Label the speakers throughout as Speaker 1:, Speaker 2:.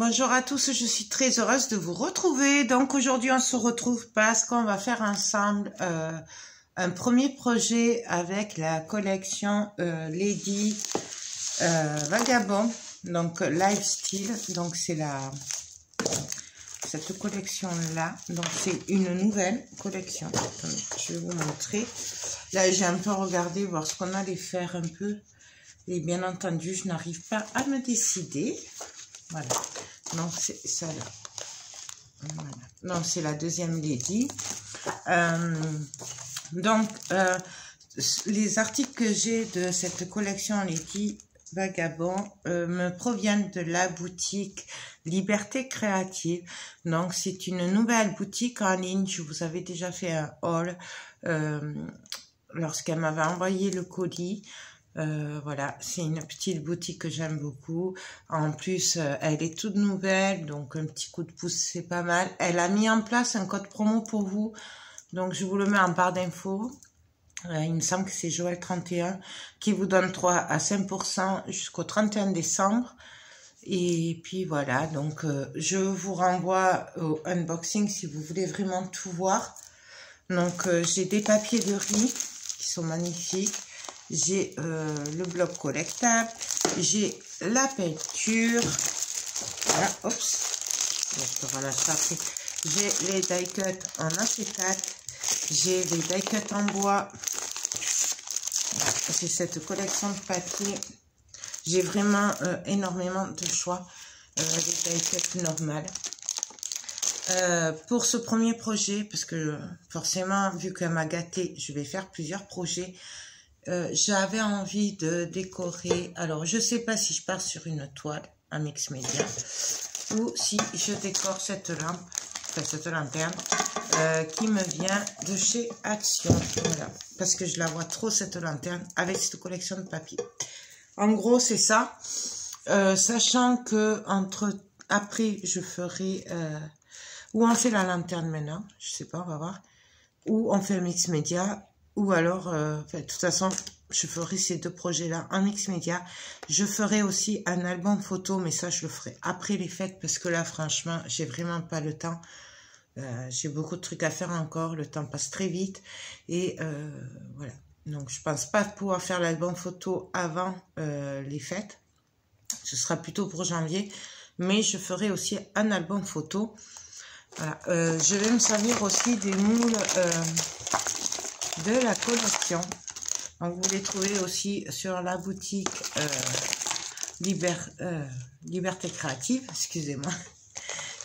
Speaker 1: Bonjour à tous, je suis très heureuse de vous retrouver. Donc aujourd'hui on se retrouve parce qu'on va faire ensemble un premier projet avec la collection Lady Vagabond, donc Lifestyle. Donc c'est cette collection là, donc c'est une nouvelle collection. Attendez, je vais vous montrer. Là j'ai un peu regardé voir ce qu'on allait faire un peu et bien entendu je n'arrive pas à me décider. Voilà, donc c'est ça là. Voilà. Donc c'est la deuxième Lady. Les articles que j'ai de cette collection Lady Vagabond me proviennent de la boutique Liberté Créative. Donc c'est une nouvelle boutique en ligne. Je vous avais déjà fait un haul lorsqu'elle m'avait envoyé le colis. Voilà, c'est une petite boutique que j'aime beaucoup. En plus, elle est toute nouvelle, donc un petit coup de pouce, c'est pas mal. Elle a mis en place un code promo pour vous, donc je vous le mets en barre d'infos. Il me semble que c'est Joël 31 qui vous donne 3 à 5% jusqu'au 31 décembre. Et puis voilà, donc je vous renvoie au unboxing si vous voulez vraiment tout voir. Donc j'ai des papiers de riz qui sont magnifiques. J'ai le bloc collectable, j'ai la peinture, voilà, voilà ça après. J'ai les die cuts en acétate, j'ai les die cuts en bois, voilà, c'est cette collection de papier. J'ai vraiment énormément de choix, les die cuts normales. Pour ce premier projet, parce que forcément, vu qu'elle m'a gâté, je vais faire plusieurs projets. J'avais envie de décorer, alors je sais pas si je pars sur une toile à mix média ou si je décore cette lampe, enfin cette lanterne qui me vient de chez Action, voilà, parce que je la vois trop cette lanterne avec cette collection de papier. En gros c'est ça, sachant que après je ferai ou on fait la lanterne maintenant, je sais pas, on va voir, ou on fait un mix média. Ou alors, de toute façon, je ferai ces deux projets-là en mix média. Je ferai aussi un album photo, mais ça, je le ferai après les fêtes, parce que là, franchement, j'ai vraiment pas le temps. J'ai beaucoup de trucs à faire encore, le temps passe très vite. Et voilà, donc je pense pas pouvoir faire l'album photo avant les fêtes. Ce sera plutôt pour janvier, mais je ferai aussi un album photo. Voilà, je vais me servir aussi des moules... de la collection. Donc vous les trouvez aussi sur la boutique Liberté Créative, excusez-moi.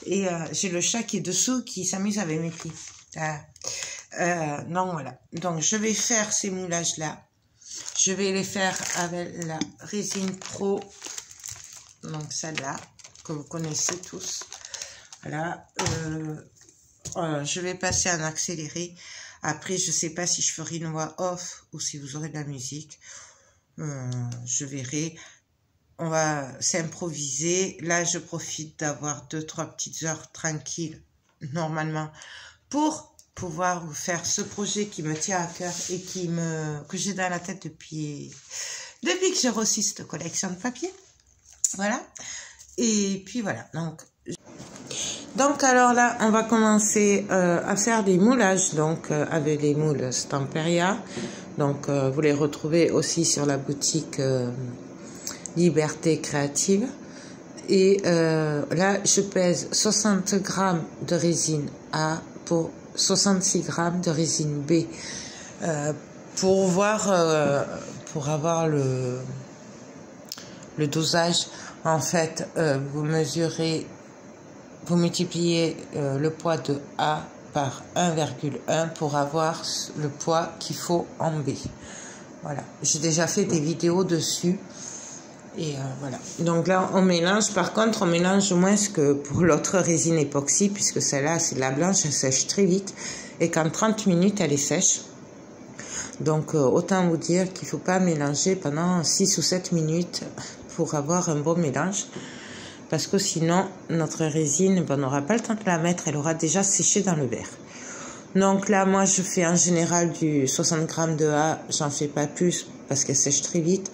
Speaker 1: Et j'ai le chat qui est dessous qui s'amuse avec mes pieds. Donc voilà, donc je vais faire ces moulages là, je vais les faire avec la résine Pro, donc celle-là que vous connaissez tous. Voilà, je vais passer en accéléré. Après, je sais pas si je ferai une voix off ou si vous aurez de la musique. Je verrai. On va s'improviser. Là, je profite d'avoir 2-3 petites heures tranquilles, normalement, pour pouvoir vous faire ce projet qui me tient à cœur et que j'ai dans la tête depuis que j'ai reçu cette collection de papier. Voilà. Et puis voilà. Donc alors là, on va commencer à faire des moulages, donc avec les moules Stamperia. Donc vous les retrouvez aussi sur la boutique Liberté Créative. Et là, je pèse 60 grammes de résine A pour 66 grammes de résine B. Pour avoir le dosage, en fait, vous mesurez... Vous multipliez le poids de A par 1,1 pour avoir le poids qu'il faut en B. Voilà, j'ai déjà fait des vidéos dessus. Et voilà. Donc là, on mélange. Par contre, on mélange moins que pour l'autre résine époxy, puisque celle-là, c'est de la blanche, elle sèche très vite. Et qu'en 30 minutes, elle est sèche. Donc, autant vous dire qu'il ne faut pas mélanger pendant 6 ou 7 minutes pour avoir un bon mélange. Parce que sinon, notre résine, on n'aura pas le temps de la mettre, elle aura déjà séché dans le verre. Donc là, moi, je fais en général du 60 grammes de A, j'en fais pas plus parce qu'elle sèche très vite.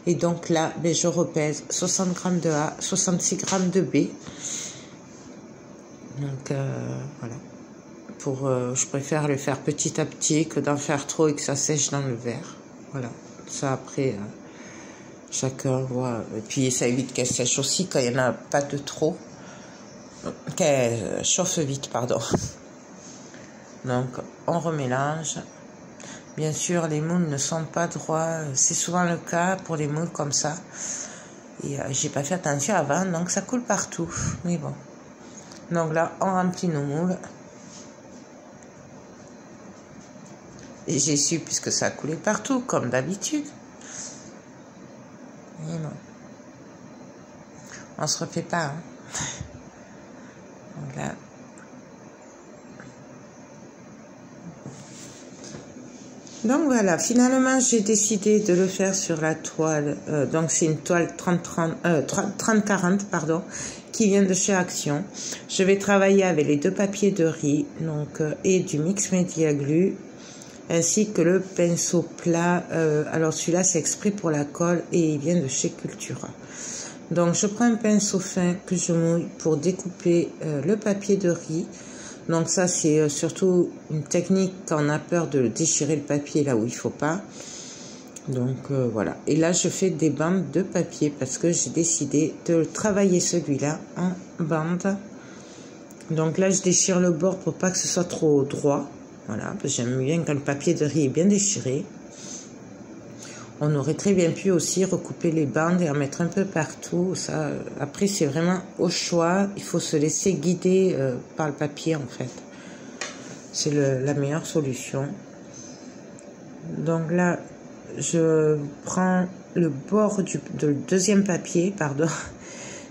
Speaker 1: Et donc là, ben, je repèse 60 grammes de A, 66 grammes de B. Donc voilà. Je préfère le faire petit à petit que d'en faire trop et que ça sèche dans le verre. Voilà. Ça après, chacun voit. Et puis ça évite qu'elle sèche aussi quand il n'y en a pas de trop. Qu'elle chauffe vite, pardon. Donc on remélange. Bien sûr, les moules ne sont pas droits. C'est souvent le cas pour les moules comme ça. Et j'ai pas fait attention avant, donc ça coule partout. Mais bon. Donc là, on remplit nos moules. Et j'ai su puisque ça a coulé partout, comme d'habitude. Et bon. On se refait pas, hein. Donc là. Donc voilà, finalement j'ai décidé de le faire sur la toile, donc c'est une toile 30-40 pardon, qui vient de chez Action. Je vais travailler avec les 2 papiers de riz donc, et du Mix Media Glue, ainsi que le pinceau plat. Alors celui-là c'est exprès pour la colle et il vient de chez Cultura. Donc je prends un pinceau fin que je mouille pour découper le papier de riz. Donc ça c'est surtout une technique quand on a peur de déchirer le papier là où il faut pas. Donc voilà. Et là je fais des bandes de papier parce que j'ai décidé de travailler celui-là en bande. Donc là je déchire le bord pour pas que ce soit trop droit. Voilà, j'aime bien quand le papier de riz est bien déchiré. On aurait très bien pu aussi recouper les bandes et en mettre un peu partout. Ça, après, c'est vraiment au choix. Il faut se laisser guider par le papier, en fait. C'est la meilleure solution. Donc là, je prends le bord du deuxième papier, pardon,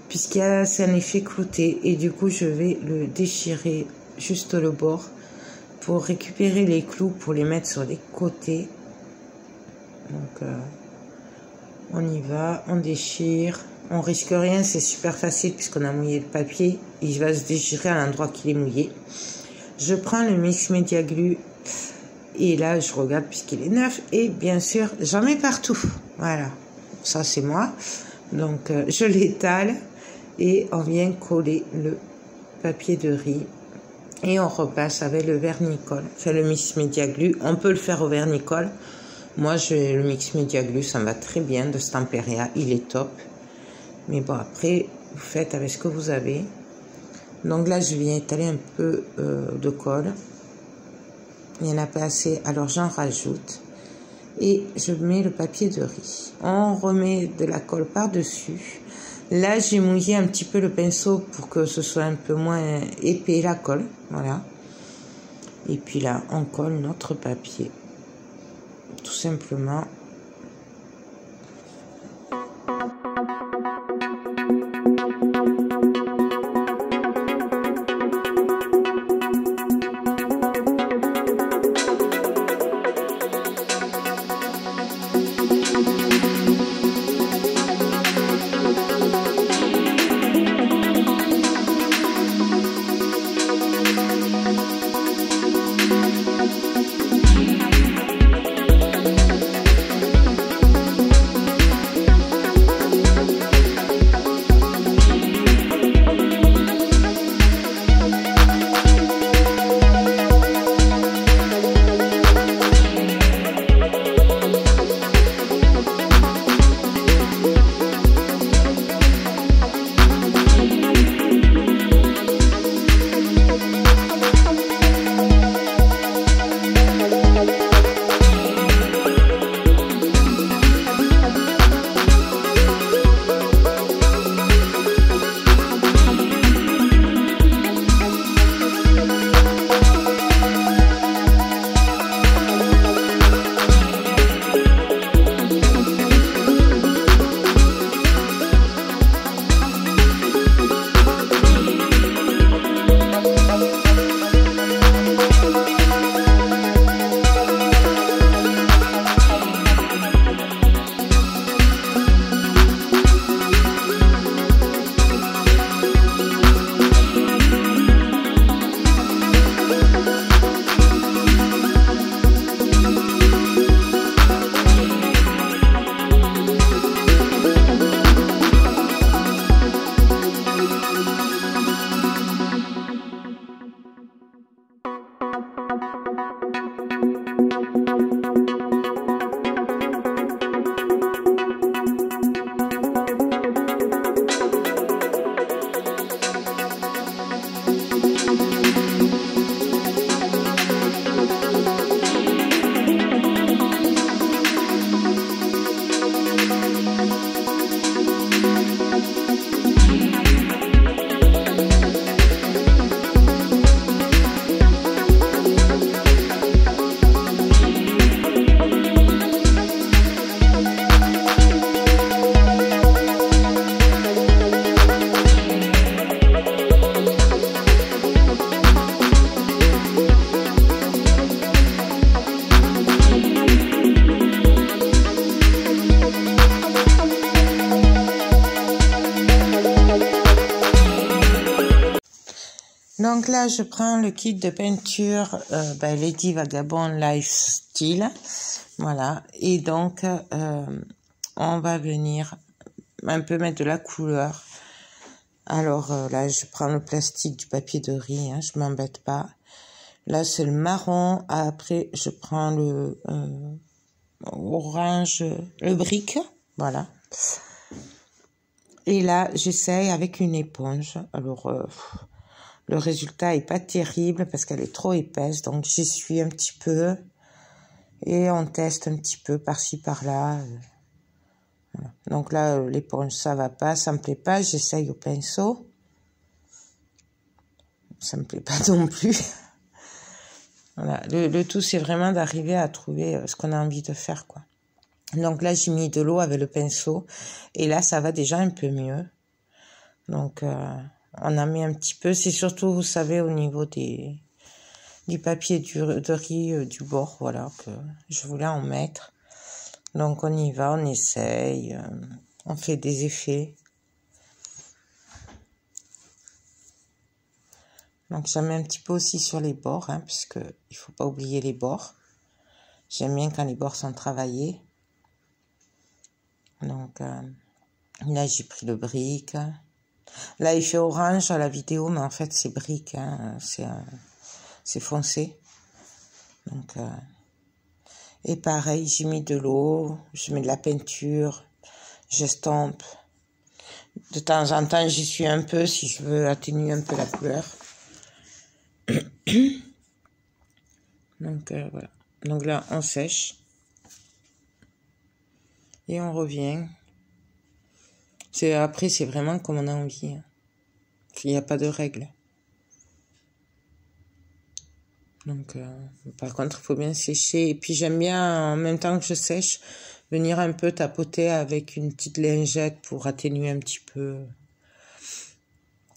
Speaker 1: puisqu'il c'est un effet clouté. Et du coup, je vais le déchirer juste le bord pour récupérer les clous, pour les mettre sur les côtés. Donc on y va, on déchire, on risque rien, c'est super facile puisqu'on a mouillé le papier, il va se déchirer à l'endroit qu'il est mouillé. Je prends le Mix Media Glue et là je regarde puisqu'il est neuf et bien sûr j'en mets partout. Voilà, ça c'est moi. Donc je l'étale et on vient coller le papier de riz et on repasse avec le vernicole. Enfin le Mix Media Glue, on peut le faire au vernicole. Moi, le Mix Media Glue, ça me va très bien de Stamperia, il est top. Mais bon, après, vous faites avec ce que vous avez. Donc là, je viens étaler un peu de colle. Il n'y en a pas assez, alors j'en rajoute. Et je mets le papier de riz. On remet de la colle par-dessus. Là, j'ai mouillé un petit peu le pinceau pour que ce soit un peu moins épais la colle. Voilà. Et puis là, on colle notre papier. Tout simplement. là, je prends le kit de peinture Lady Vagabond Lifestyle. Voilà. Et donc, on va venir un peu mettre de la couleur. Alors là, je prends le plastique du papier de riz, hein, je m'embête pas. Là, c'est le marron. Après, je prends le orange, le brique. Voilà. Et là, j'essaye avec une éponge. Alors, le résultat est pas terrible parce qu'elle est trop épaisse. Donc, j'essuie un petit peu. Et on teste un petit peu par-ci, par-là. Voilà. Donc là, l'éponge, ça va pas, ça me plaît pas. J'essaye au pinceau. Ça me plaît pas non plus. Voilà. Le tout, c'est vraiment d'arriver à trouver ce qu'on a envie de faire, quoi. Donc là, j'ai mis de l'eau avec le pinceau. Et là, ça va déjà un peu mieux. Donc, on en met un petit peu. C'est surtout, vous savez, au niveau du papier de riz du bord, voilà, que je voulais en mettre. Donc, on y va, on essaye. On fait des effets. Donc, j'en mets un petit peu aussi sur les bords, hein, puisque il faut pas oublier les bords. J'aime bien quand les bords sont travaillés. Donc, là, j'ai pris le brique. Là, il fait orange à la vidéo, mais en fait, c'est brique, hein, c'est foncé. Donc, et pareil, j'ai mis de l'eau, je mets de la peinture, j'estompe. De temps en temps, j'y suis un peu si je veux atténuer un peu la couleur. Donc, voilà. Donc là, on sèche. Et on revient. Après, c'est vraiment comme on a envie. Hein. Il n'y a pas de règle. Donc, par contre, il faut bien sécher. Et puis, j'aime bien, en même temps que je sèche, venir un peu tapoter avec une petite lingette pour atténuer un petit peu.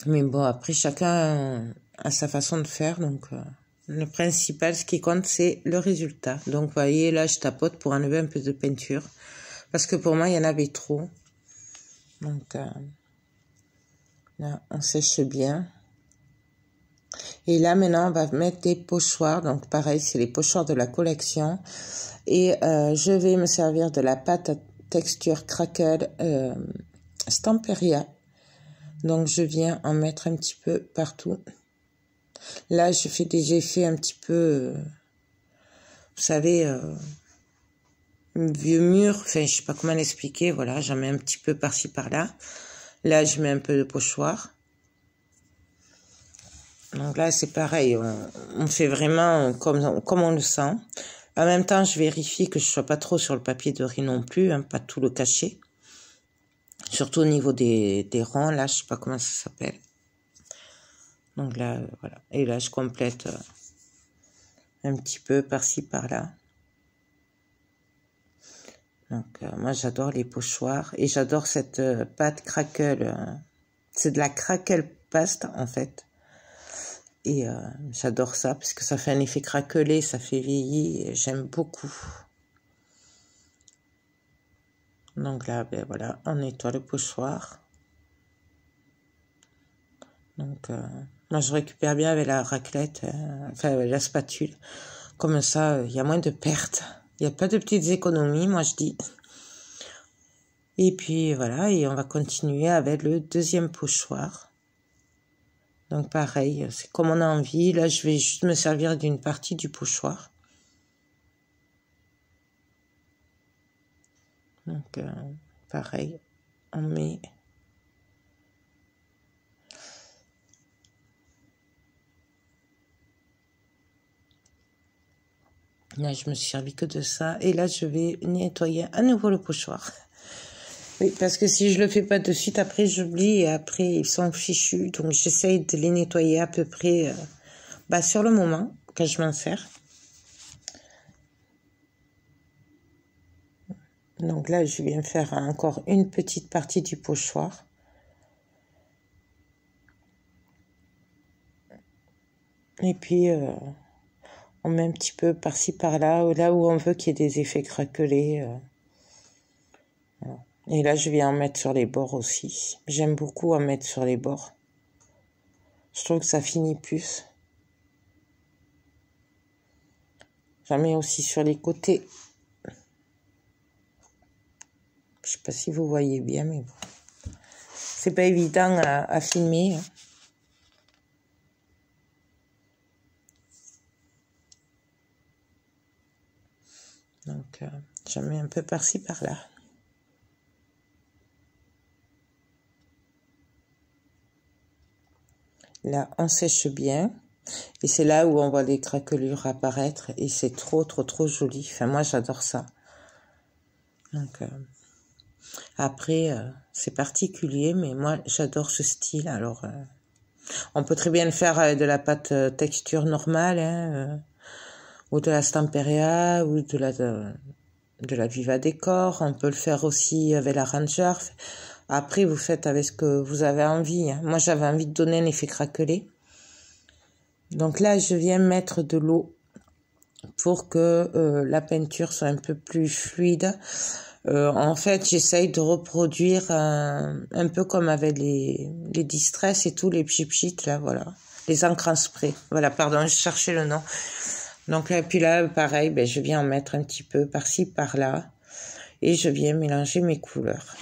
Speaker 1: Mais bon, après, chacun a sa façon de faire. Donc, le principal, ce qui compte, c'est le résultat. Donc, vous voyez, là, je tapote pour enlever un peu de peinture. Parce que pour moi, il y en avait trop. Donc, là, on sèche bien. Et là, maintenant, on va mettre des pochoirs. Donc, pareil, c'est les pochoirs de la collection. Et je vais me servir de la pâte à texture Crackle Stamperia. Donc, je viens en mettre un petit peu partout. Là, je fais des effets un petit peu, vous savez, vieux mur. Enfin, je sais pas comment l'expliquer. Voilà, j'en mets un petit peu par-ci, par-là. Là, je mets un peu de pochoir. Donc là, c'est pareil. On fait vraiment comme on le sent. En même temps, je vérifie que je sois pas trop sur le papier de riz non plus, hein, pas tout le cacher. Surtout au niveau des ronds, là, je sais pas comment ça s'appelle. Donc là, voilà. Et là, je complète un petit peu par-ci, par-là. Donc, moi, j'adore les pochoirs. Et j'adore cette pâte Crackle. C'est de la Crackle paste, en fait. Et j'adore ça, parce que ça fait un effet craquelé, ça fait vieillir. J'aime beaucoup. Donc là, ben voilà, on nettoie le pochoir. Donc, moi, je récupère bien avec la raclette, enfin, avec la spatule. Comme ça, il y a moins de pertes. Il n'y a pas de petites économies, moi, je dis. Et puis, voilà, et on va continuer avec le deuxième pochoir. Donc, pareil, c'est comme on a envie. Là, je vais juste me servir d'une partie du pochoir. Donc, pareil, on met... Là, je me suis servi que de ça. Et là, je vais nettoyer à nouveau le pochoir. Oui, parce que si je le fais pas de suite, après, j'oublie. Et après, ils sont fichus. Donc, j'essaye de les nettoyer à peu près sur le moment, quand je m'en sers. Donc là, je viens faire encore une petite partie du pochoir. Et puis... on met un petit peu par-ci, par-là, là où on veut qu'il y ait des effets craquelés. Voilà. Et là, je viens en mettre sur les bords aussi. J'aime beaucoup en mettre sur les bords. Je trouve que ça finit plus. J'en mets aussi sur les côtés. Je sais pas si vous voyez bien, mais bon. C'est pas évident à filmer. Hein. Donc, j'en mets un peu par-ci, par-là. Là, on sèche bien. Et c'est là où on voit les craquelures apparaître. Et c'est trop, trop, trop joli. Enfin, moi, j'adore ça. Donc, après, c'est particulier, mais moi, j'adore ce style. Alors, on peut très bien le faire avec de la pâte texture normale, hein, ou de la Stamperia, ou de la Viva Décor. On peut le faire aussi avec la Ranger. Après, vous faites avec ce que vous avez envie. Hein. Moi, j'avais envie de donner un effet craquelé. Donc là, je viens mettre de l'eau pour que la peinture soit un peu plus fluide. En fait, j'essaye de reproduire un peu comme avec les Distress et tout, les pchit là, voilà. Les encres en spray. Voilà, pardon, je cherchais le nom. Donc là, puis là, pareil, ben, je viens en mettre un petit peu par-ci, par-là. Et je viens mélanger mes couleurs.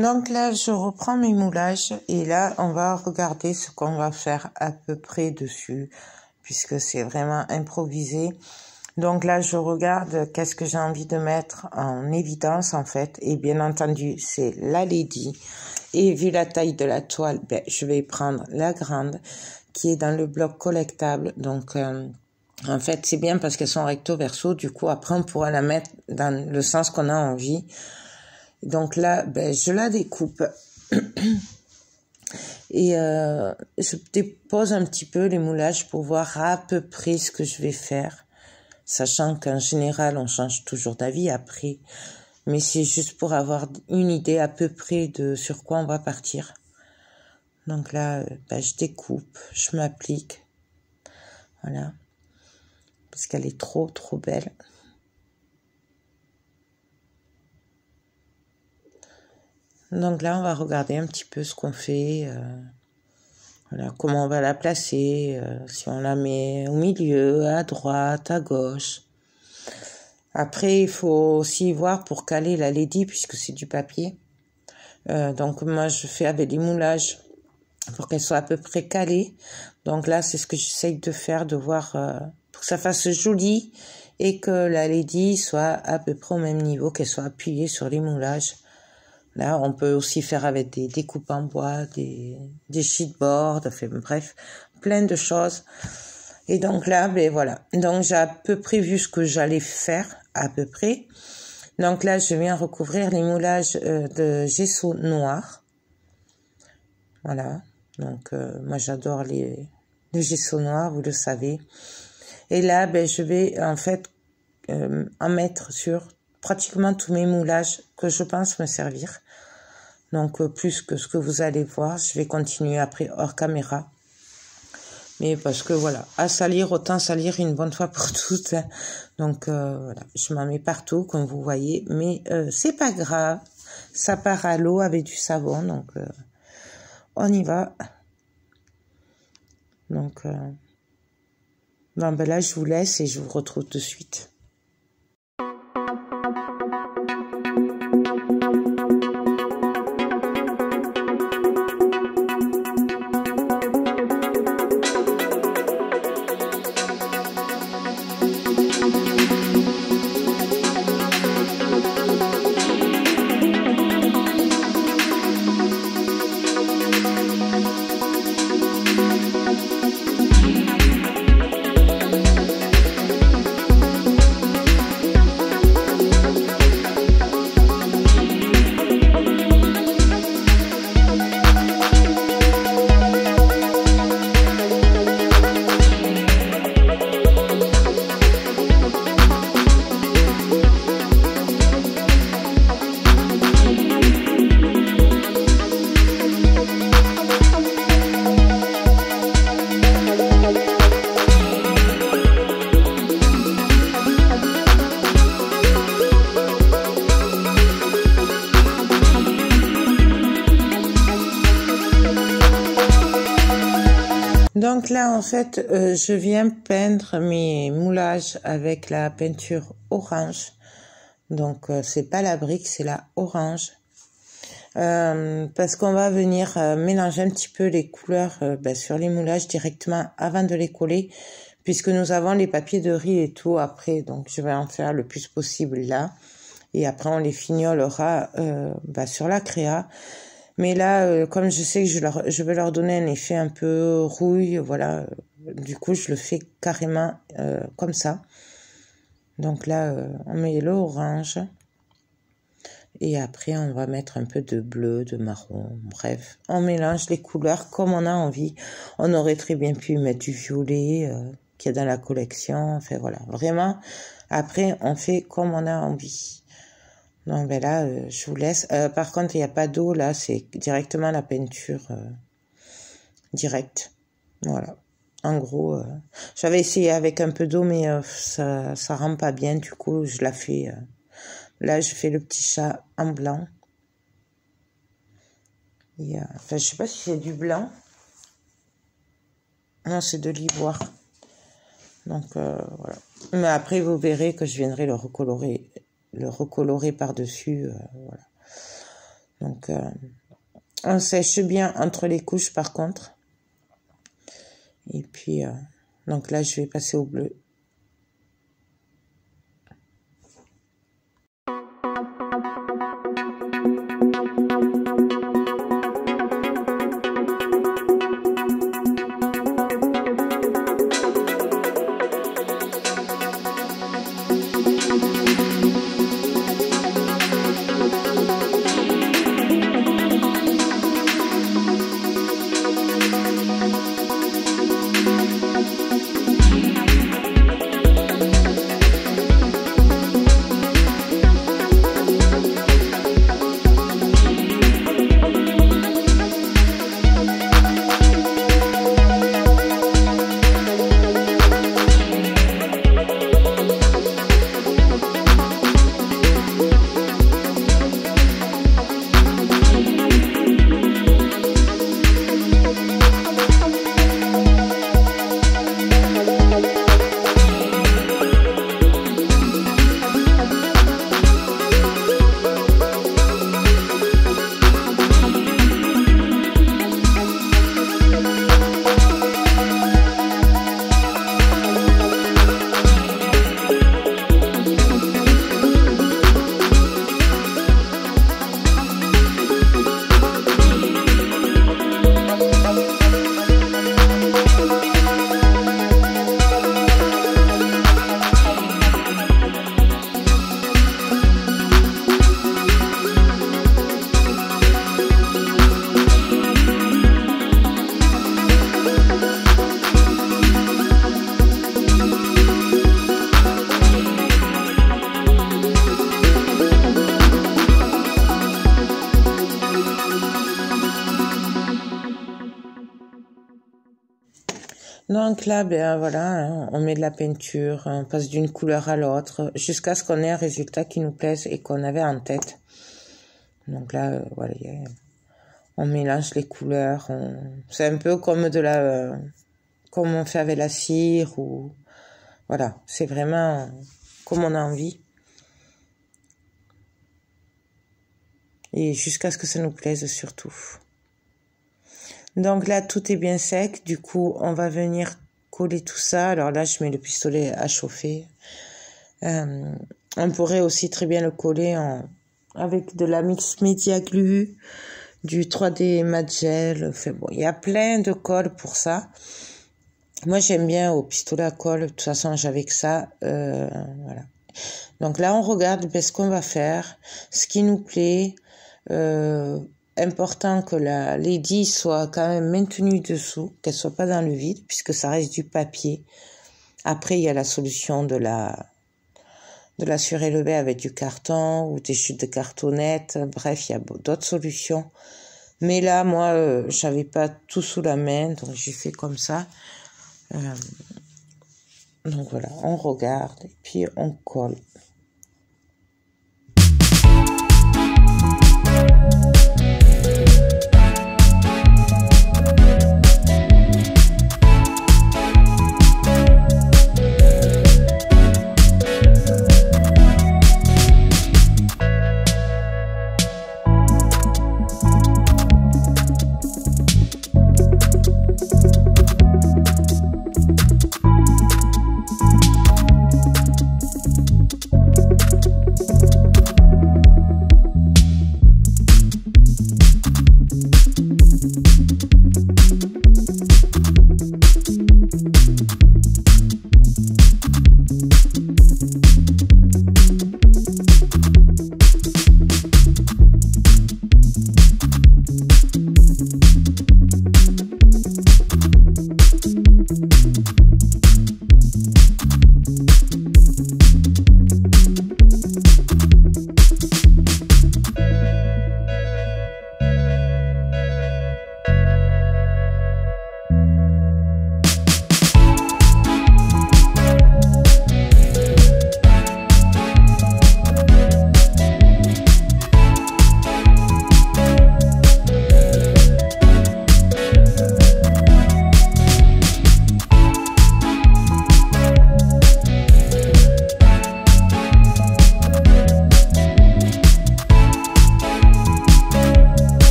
Speaker 1: Donc là, je reprends mes moulages et là, on va regarder ce qu'on va faire à peu près dessus, puisque c'est vraiment improvisé. Donc là, je regarde qu'est-ce que j'ai envie de mettre en évidence, en fait. Et bien entendu, c'est la Lady. Et vu la taille de la toile, ben, je vais prendre la grande, qui est dans le bloc collectable. Donc, en fait, c'est bien parce qu'elles sont recto verso. Du coup, après, on pourra la mettre dans le sens qu'on a envie. Donc là, ben, je la découpe. Et je dépose un petit peu les moulages pour voir à peu près ce que je vais faire. Sachant qu'en général, on change toujours d'avis après. Mais c'est juste pour avoir une idée à peu près de sur quoi on va partir. Donc là, ben, je découpe, je m'applique. Voilà. Parce qu'elle est trop belle. Donc là, on va regarder un petit peu ce qu'on fait. Voilà, comment on va la placer. Si on la met au milieu, à droite, à gauche. Après, il faut aussi voir pour caler la lady, puisque c'est du papier. Donc moi, je fais avec des moulages pour qu'elle soit à peu près calée. Donc là, c'est ce que j'essaye de faire, de voir pour que ça fasse joli et que la lady soit à peu près au même niveau, qu'elle soit appuyée sur les moulages. Là, on peut aussi faire avec des découpes en bois, des sheetboards, enfin bref, plein de choses. Et donc là, ben voilà. Donc j'ai à peu près vu ce que j'allais faire, à peu près. Donc là, je viens recouvrir les moulages de gesso noir. Voilà. Donc moi, j'adore les gesso noir, vous le savez. Et là, ben je vais en fait en mettre sur pratiquement tous mes moulages que je pense me servir. Donc plus que ce que vous allez voir, je vais continuer après hors caméra. Mais parce que voilà, à salir, autant salir une bonne fois pour toutes. Hein. Donc voilà, je m'en mets partout comme vous voyez, mais c'est pas grave. Ça part à l'eau avec du savon, donc on y va. Donc bon, ben là je vous laisse et je vous retrouve tout de suite. Donc là, en fait, je viens peindre mes moulages avec la peinture orange. Donc, c'est pas la brique, c'est la orange. Parce qu'on va venir mélanger un petit peu les couleurs sur les moulages directement avant de les coller. Puisque nous avons les papiers de riz et tout après. Donc, je vais en faire le plus possible là. Et après, on les fignolera sur la créa. Mais là, comme je sais que je veux leur donner un effet un peu rouille, voilà, du coup, je le fais carrément comme ça. Donc là, on met l'orange. Et après, on va mettre un peu de bleu, de marron, bref. On mélange les couleurs comme on a envie. On aurait très bien pu mettre du violet qu'il y a dans la collection. Enfin, voilà, vraiment, après, on fait comme on a envie. Donc ben là, je vous laisse. Par contre, il n'y a pas d'eau là, c'est directement la peinture directe. Voilà. En gros, j'avais essayé avec un peu d'eau, mais ça rend pas bien. Du coup, je la fais. Là, je fais le petit chat en blanc. Et, enfin, je sais pas si c'est du blanc. Non, c'est de l'ivoire. Donc voilà. Mais après, vous verrez que je viendrai le recolorer par-dessus, voilà. Donc, on sèche bien entre les couches, par contre. Et puis, donc là, je vais passer au bleu. Donc là, ben voilà, hein, on met de la peinture, on passe d'une couleur à l'autre, jusqu'à ce qu'on ait un résultat qui nous plaise et qu'on avait en tête. Donc là, voilà, on mélange les couleurs. C'est un peu comme comme on fait avec la cire ou voilà, c'est vraiment comme on a envie. Et jusqu'à ce que ça nous plaise surtout. Donc là, tout est bien sec. Du coup, on va venir coller tout ça. Alors là, je mets le pistolet à chauffer. On pourrait aussi très bien le coller avec de la Mix Media Glue, du 3D Matte Gel. Enfin bon, il y a plein de colle pour ça. Moi, j'aime bien au pistolet à colle. De toute façon, j'avais que ça. Voilà. Donc là, on regarde ce qu'on va faire, ce qui nous plaît. Important que la lady soit quand même maintenue dessous, qu'elle soit pas dans le vide, puisque ça reste du papier. Après, il y a la solution de la surélever avec du carton ou des chutes de cartonnettes. Bref, il y a d'autres solutions. Mais là, moi, j'avais pas tout sous la main, donc j'ai fait comme ça. Donc voilà, on regarde et puis on colle.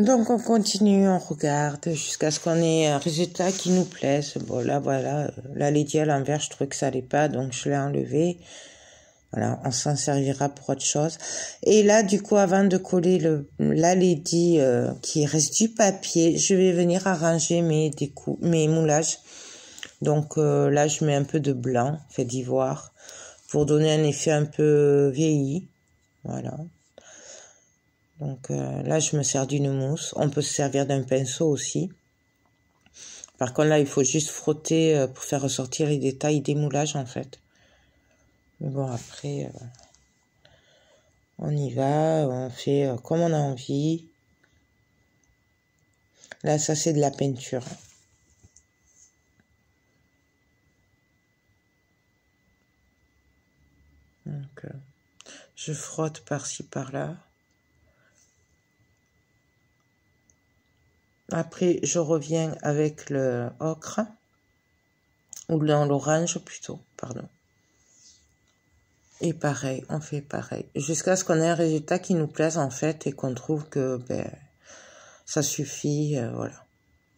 Speaker 1: Donc on continue, on regarde jusqu'à ce qu'on ait un résultat qui nous plaise. Bon là voilà, la lady à l'envers, je trouvais que ça allait pas, donc je l'ai enlevé. Voilà, on s'en servira pour autre chose. Et là du coup, avant de coller la lady qui reste du papier, je vais venir arranger mes moulages. Donc là je mets un peu de blanc, fait d'ivoire, pour donner un effet un peu vieilli. Voilà. Donc là, je me sers d'une mousse. On peut se servir d'un pinceau aussi. Par contre, là, il faut juste frotter pour faire ressortir les détails des moulages, en fait. Mais bon, après, on y va, on fait comme on a envie. Là, ça, c'est de la peinture. Donc, je frotte par-ci, par-là. Après, je reviens avec le ocre. Ou l'orange plutôt, pardon. Et pareil, on fait pareil. Jusqu'à ce qu'on ait un résultat qui nous plaise en fait et qu'on trouve que ben, ça suffit, voilà.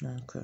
Speaker 1: Donc...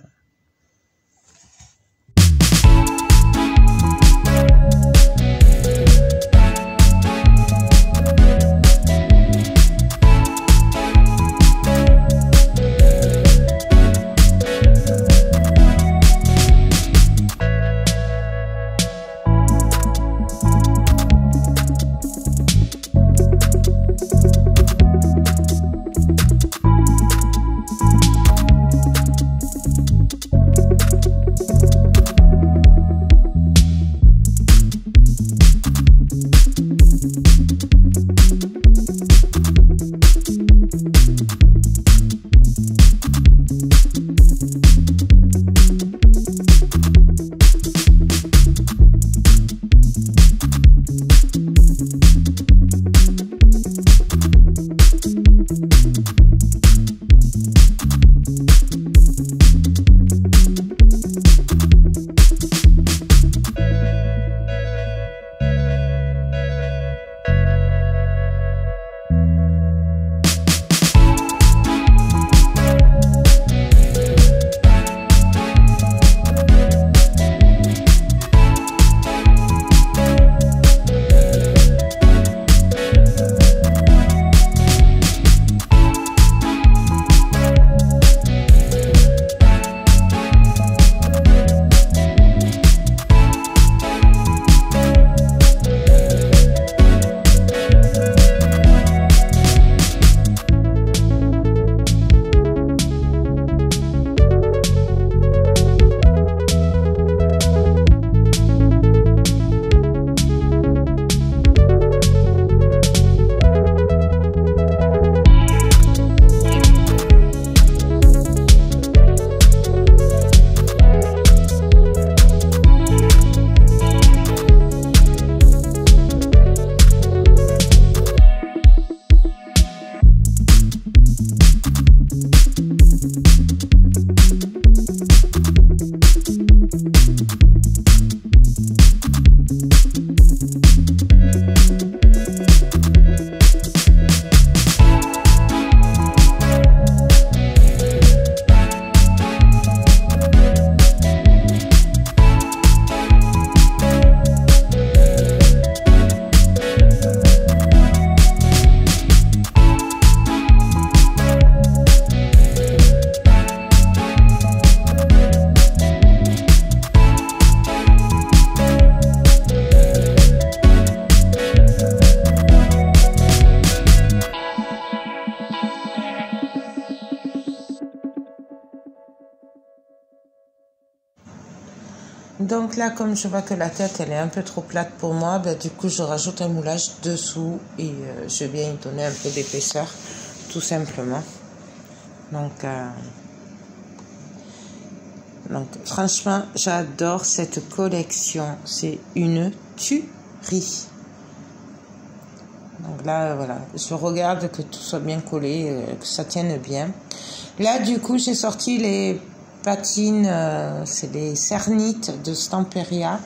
Speaker 1: Donc là, comme je vois que la tête, elle est un peu trop plate pour moi, ben, du coup, je rajoute un moulage dessous et je viens y donner un peu d'épaisseur, tout simplement. Donc, franchement, j'adore cette collection. C'est une tuerie. Donc là, voilà, je regarde que tout soit bien collé, que ça tienne bien. Là, du coup, j'ai sorti les patines, c'est des cernites de Stamperia.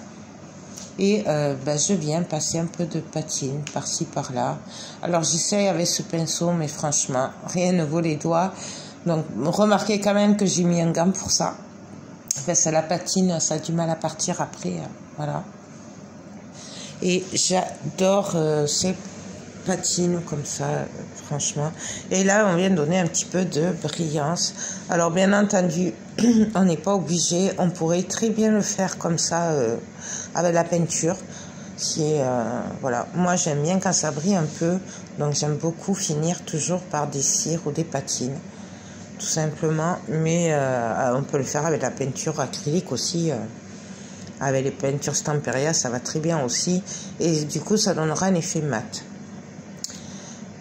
Speaker 1: Et ben, je viens passer un peu de patine par-ci, par-là. Alors, j'essaye avec ce pinceau, mais franchement, rien ne vaut les doigts. Donc, remarquez quand même que j'ai mis un gant pour ça. Enfin, c'est la patine, ça a du mal à partir après. Voilà. Et j'adore ces patines comme ça, franchement. Et là, on vient de donner un petit peu de brillance. Alors, bien entendu, on n'est pas obligé. On pourrait très bien le faire comme ça, avec la peinture. Voilà. Moi, j'aime bien quand ça brille un peu. Donc, j'aime beaucoup finir toujours par des cires ou des patines. Tout simplement. Mais on peut le faire avec la peinture acrylique aussi. Avec les peintures Stamperia, ça va très bien aussi. Et du coup, ça donnera un effet mat.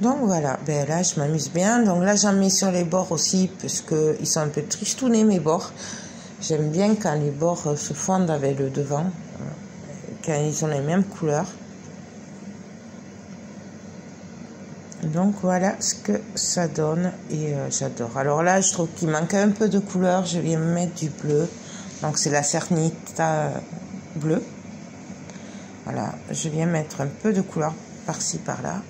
Speaker 1: Donc voilà, ben là, je m'amuse bien. Donc là, j'en mets sur les bords aussi, parce qu'ils sont un peu tristounés, mes bords. J'aime bien quand les bords se fondent avec le devant, quand ils ont les mêmes couleurs. Donc voilà ce que ça donne et j'adore. Alors là, je trouve qu'il manque un peu de couleur. Je viens me mettre du bleu. Donc c'est la Cernita bleue. Voilà, je viens mettre un peu de couleur par-ci par-là.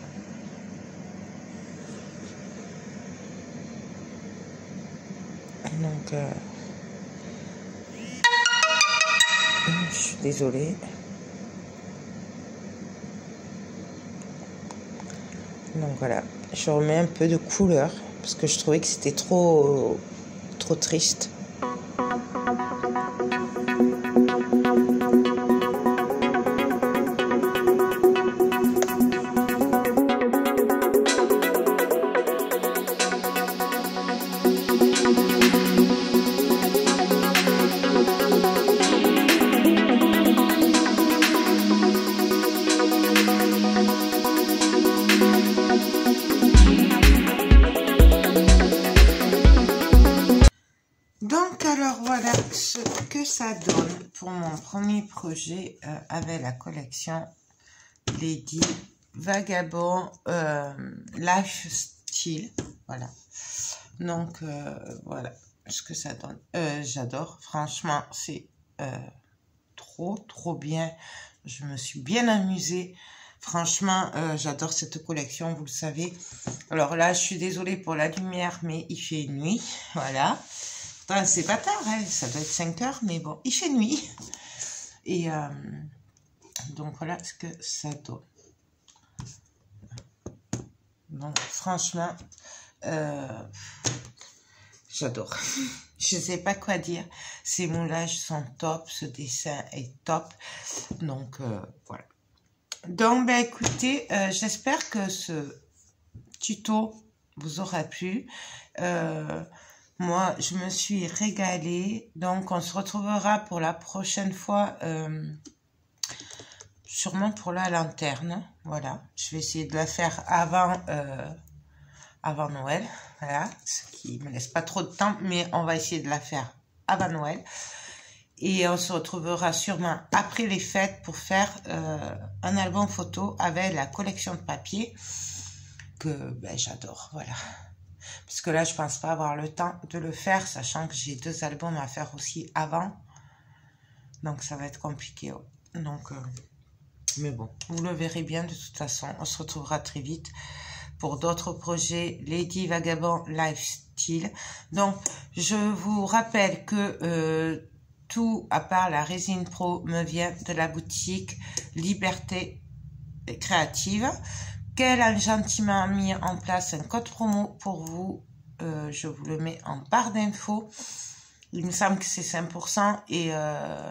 Speaker 1: Donc je suis désolée. Donc voilà, je remets un peu de couleur parce que je trouvais que c'était trop triste. Donc alors voilà ce que ça donne pour mon premier projet avec la collection Lady Vagabond Lifestyle. Voilà. Donc voilà ce que ça donne. J'adore. Franchement, c'est trop bien. Je me suis bien amusée. Franchement, j'adore cette collection, vous le savez. Alors là, je suis désolée pour la lumière, mais il fait nuit. Voilà. C'est pas tard, hein, ça doit être 5 heures, mais bon, il fait nuit. Et donc voilà ce que ça donne. Donc franchement, j'adore. Je ne sais pas quoi dire. Ces moulages sont top, ce dessin est top. Donc voilà. Donc ben écoutez, j'espère que ce tuto vous aura plu. Moi, je me suis régalée. Donc, on se retrouvera pour la prochaine fois, sûrement pour la lanterne. Voilà, je vais essayer de la faire avant Noël. Voilà, ce qui me laisse pas trop de temps, mais on va essayer de la faire avant Noël. Et on se retrouvera sûrement après les fêtes pour faire un album photo avec la collection de papier que ben, j'adore. Voilà. Parce que là, je pense pas avoir le temps de le faire, sachant que j'ai 2 albums à faire aussi avant. Donc, ça va être compliqué. Ouais. Donc, mais bon, vous le verrez bien de toute façon. On se retrouvera très vite pour d'autres projets Lady Vagabond Lifestyle. Donc, je vous rappelle que tout, à part la résine pro, me vient de la boutique Liberté Créative. Qu'elle a gentiment mis en place un code promo pour vous. Je vous le mets en barre d'infos. Il me semble que c'est 5% et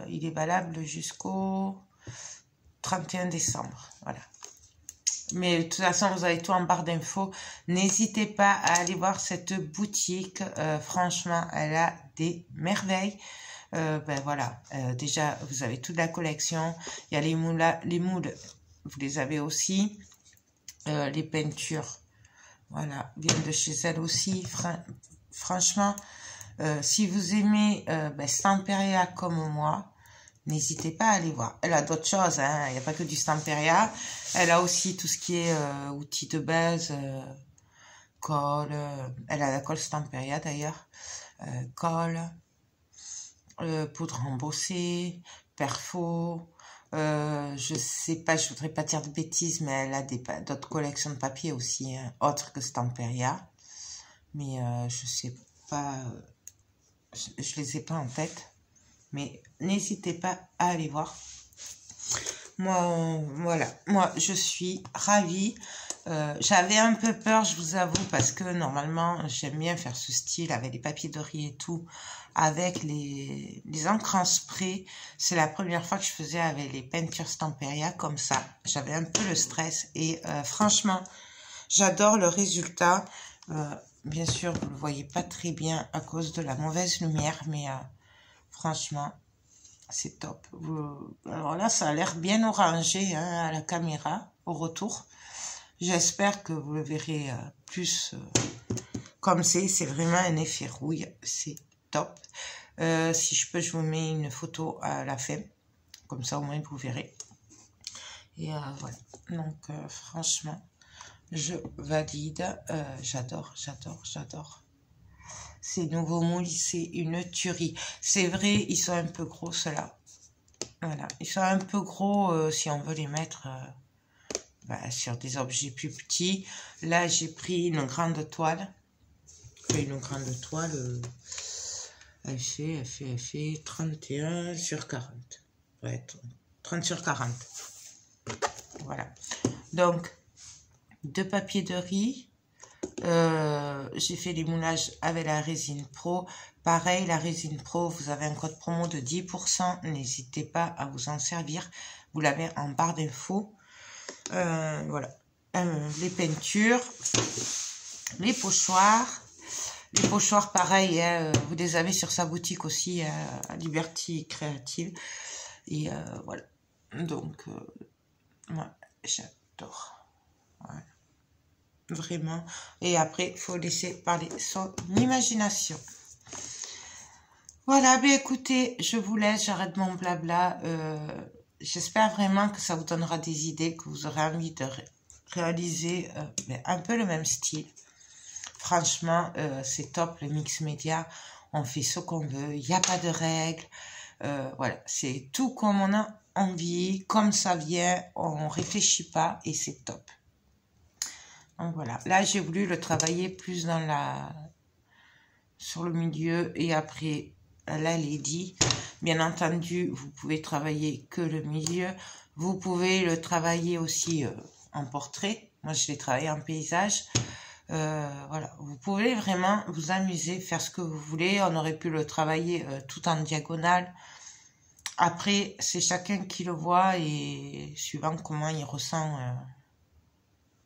Speaker 1: il est valable jusqu'au 31 décembre. Voilà. Mais de toute façon, vous avez tout en barre d'infos. N'hésitez pas à aller voir cette boutique. Franchement, elle a des merveilles. Ben voilà. Déjà, vous avez toute la collection. Il y a les moules, vous les avez aussi. Les peintures, voilà, viennent de chez elle aussi. Franchement, si vous aimez Stamperia comme moi, n'hésitez pas à aller voir. Elle a d'autres choses, hein. Il n'y a pas que du Stamperia. Elle a aussi tout ce qui est outils de base, colle. Elle a la colle Stamperia d'ailleurs. Colle, poudre embossée, perfo. Je sais pas, je voudrais pas dire de bêtises, mais elle a d'autres collections de papier aussi, hein, autres que Stamperia. Mais je sais pas, je les ai pas en tête. Mais n'hésitez pas à aller voir. Moi, voilà, moi je suis ravie. J'avais un peu peur, je vous avoue, parce que normalement j'aime bien faire ce style avec les papiers de riz et tout, avec les encres en spray. C'est la première fois que je faisais avec les peintures Stamperia comme ça. J'avais un peu le stress et franchement, j'adore le résultat. Bien sûr, vous ne le voyez pas très bien à cause de la mauvaise lumière, mais franchement, C'est top. Alors là, ça a l'air bien orangé hein, à la caméra, au retour. J'espère que vous le verrez plus comme c'est. C'est vraiment un effet rouille. C'est top. Si je peux, je vous mets une photo à la fin. Comme ça, au moins, vous verrez. Et voilà. Donc, franchement, je valide. J'adore, j'adore, j'adore. Ces nouveaux moules, c'est une tuerie. C'est vrai, ils sont un peu gros, ceux-là. Voilà. Ils sont un peu gros si on veut les mettre sur des objets plus petits. Là, j'ai pris une grande toile. Une grande toile, elle fait 31 sur 40. Ouais, 30 sur 40. Voilà. Donc, 2 papiers de riz. J'ai fait les moulages avec la résine pro. Pareil, la résine pro, vous avez un code promo de 10%. N'hésitez pas à vous en servir. Vous l'avez en barre d'infos. Voilà. Les peintures. Les pochoirs. Les pochoirs, pareil, hein, vous les avez sur sa boutique aussi, à Liberty Creative. Et voilà. Donc, moi, j'adore. Voilà. Vraiment. Et après, il faut laisser parler son imagination. Voilà, ben écoutez, je vous laisse, j'arrête mon blabla. J'espère vraiment que ça vous donnera des idées, que vous aurez envie de réaliser un peu le même style. Franchement, c'est top, le mix média. On fait ce qu'on veut, il n'y a pas de règles. Voilà, c'est tout comme on a envie, comme ça vient, on ne réfléchit pas et c'est top. Donc voilà, là j'ai voulu le travailler plus sur le milieu et après la lady. Bien entendu, vous pouvez travailler que le milieu. Vous pouvez le travailler aussi en portrait. Moi, je l'ai travaillé en paysage. Voilà, vous pouvez vraiment vous amuser, faire ce que vous voulez. On aurait pu le travailler tout en diagonale. Après, c'est chacun qui le voit et suivant comment il ressent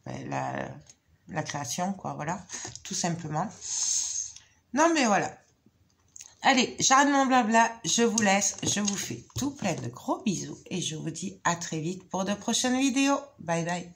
Speaker 1: la création, quoi, voilà, tout simplement. Non, mais voilà. Allez, j'arrête mon blabla, je vous laisse, je vous fais tout plein de gros bisous et je vous dis à très vite pour de prochaines vidéos. Bye bye.